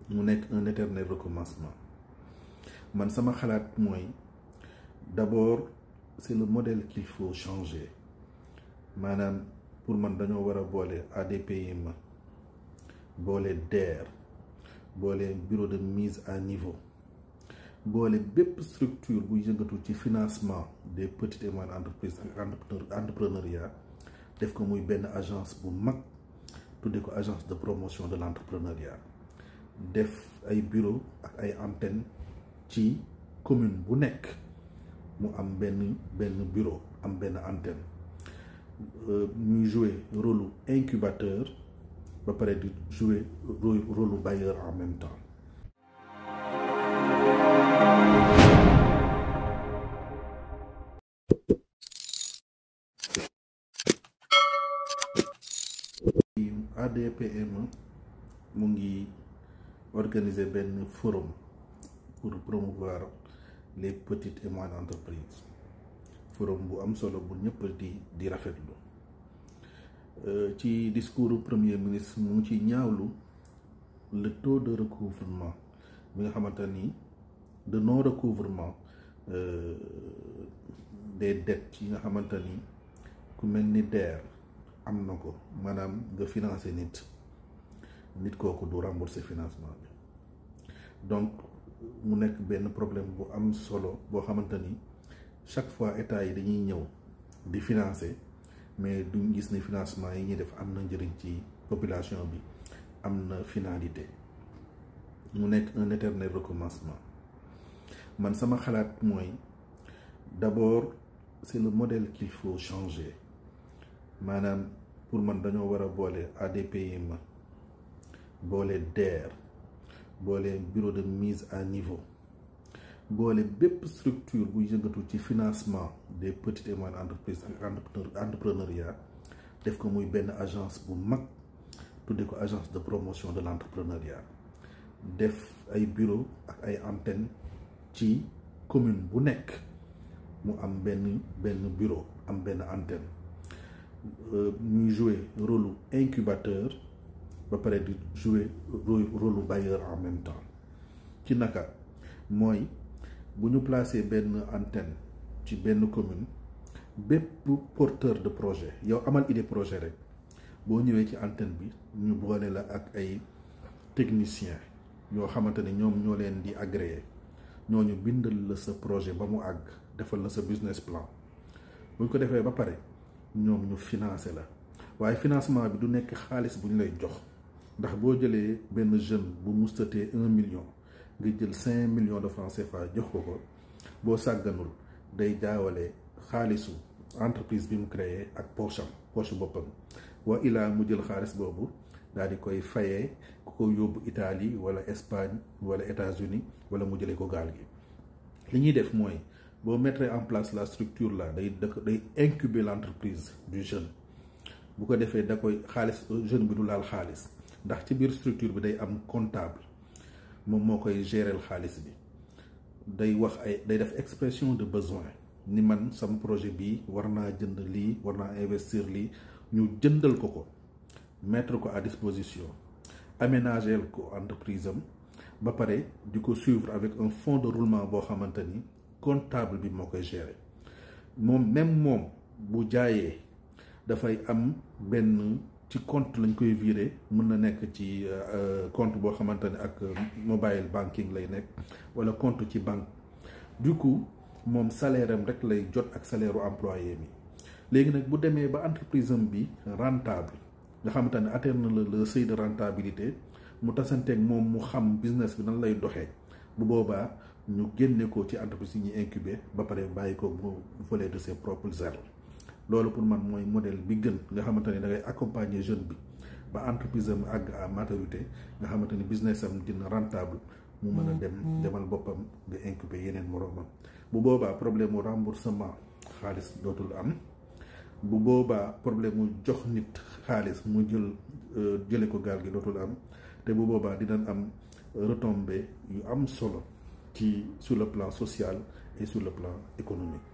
mu nekk un éternel recommencement. Man sama xalaat mooy d'abord c'est le modèle qu'il faut changer maanaam pour man dañoo war a boole ADPME boole DER boole bureau de mise à niveau boole bépp structure bu yëngatu ci financement des petites et moyennes entreprises ak entrepreneuriat def ko muy benn agence bu mag tudde ko agence de promotion de l'entrepreneuriat def ay bureau ak ay antenne ci commune bu nekk mu am benn bureau am benn antenne ñuy jouer rôle incubateur ba pare di jouer rôle bailleur en même temps. ADPME mu ngi organiser benn forum pour promouvoir les petites et moyennes entreprises forum bu am solo bu ñëpp di rafetlu ci discours premier ministre mu ngi ci ñaawlu le taux de recouvrement bi nga xamante ni de non recouvrement des dettes yi nga xamante ni ku mel ni DER am na ko maanaam nga financer nit kooku du rembourser financement bi donc mu nekk benn problème bu am solo boo xamante ni chaque fois état yi dañuy ñëw di financer mais duñ gis ne financement yi ñuy def am na njëriñ ci population bi am na finalité mu nekk un éternel recommencement. Man sama xalaat mooy d'abord c'est le modèle qu'il faut changer maanaam pour man dañoo war a boole ADPME boole DER boole bureau de mise à niveau boole bépp structure bu yëngatu ci financement des petites et moyennes entreprises ak entrepreneuriat def ko muy benn agence bu mag tudde ko agence de promotion de l'entrepreneuriat def ay bureau ak ay antenne ci commune bu nekk mu am benn bureau am benn antenne ñuy jouer rôle incubateur ba pare di jouer rôle bailleur en même temps ci naka mooy bu ñu placer benn antenne ci benn commune bépp porteur de projet yow amal idée projet rek boo ñëwee ci antenne bi ñu boole la ak ay techniciens yoo xamante ne ñoom ñoo leen di agréé ñooñu bindal la sa projet ba mu àgg defal la sa business plan bu ñu ko defee ba pare ñoom ñu financer la waaye financement bi du nekk xaalis bu ñu lay jox ndax boo jëlee benn jeune bu mustatee 1 million nga jël 5 millions de francs CFA jox ko boo sàgganul day jaawale xaalisu entreprise bi mu créé ak poche boppam wa ilaa mu jël xaalis boobu daal di koy fayee ku ko yóbbu Italie wala Espagne wala États-Unis wala mu jëlee ko gaal gi li ñuy def mooy boo mettre en place la structure là day incuber l'entreprise du jeune bu ko defee da koy xaalis jeune bi du laal xaalis ndax ci biir structure bi day am comptable moom moo koy gérer xaalis bi day def expression de besoin ni man sama projet bi war naa jënd lii war naa investir lii ñu jëndal ko mettre ko à disposition aménager ko entreprise am ba pare di ko suivre avec un fonds de roulement boo xamante ni comptable bi moo koy gérer moom bu jaayee dafay am benn ci compte lañ koy virer mën na nekk ci compte boo xamante ne ak mobile banking lay nekk wala compte ci banque du coup moom salaire am rek lay jot ak salaire u employé mi léegi nag bu demee ba entreprise am bi rentable nga xamante ne atteindre le seuil de rentabilité mu tasanteeg moom mu xam business bi nan lay doxee bu boobaa ñu génne ko ci entreprise yi ñuy incubé ba pare bàyyi ko mu voler de ses propres ailes loolu pour man mooy modèle bi gën nga xamante ne da ngay accompagner jeune bi ba entreprise am àgg à maturité nga xamante ni business am dina rentable mu mën a demal boppam nga incubé yeneen moroomam bu boobaa problème mu remboursement xaalis dootul am bu boobaa problème mu jox nit xaalis mu jële ko gaal gi dootul am te bu boobaa dinañ am retombée yu am solo ci sur le plan social et sur le plan économique